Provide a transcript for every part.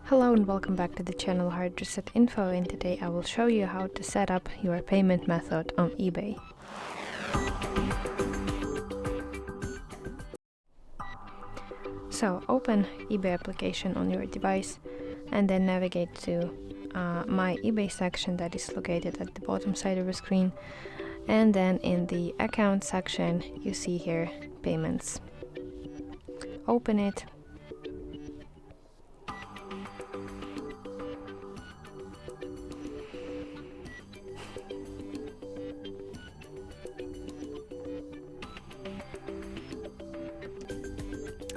Hello and welcome back to the channel HardReset.Info, and today I will show you how to set up your payment method on eBay. So open eBay application on your device and then navigate to My eBay section that is located at the bottom side of the screen, and then in the account section you see here payments. Open it.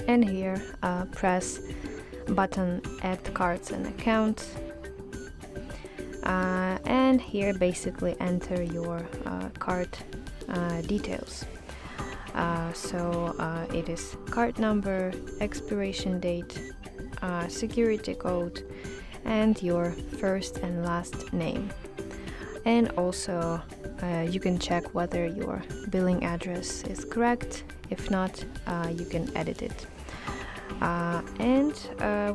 And here press button Add Cards and Accounts, and here basically enter your card details. So it is card number, expiration date, security code, and your first and last name. And also you can check whether your billing address is correct. If not, you can edit it. And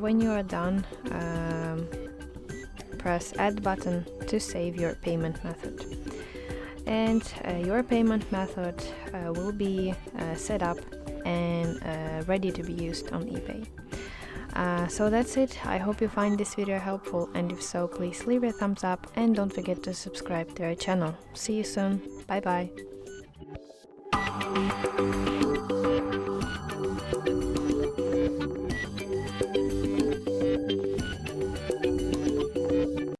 when you are done, press Add button to save your payment method. And your payment method will be set up and ready to be used on eBay. So that's it. I hope you find this video helpful, and if so, please leave a thumbs up and don't forget to subscribe to our channel. See you soon. Bye bye.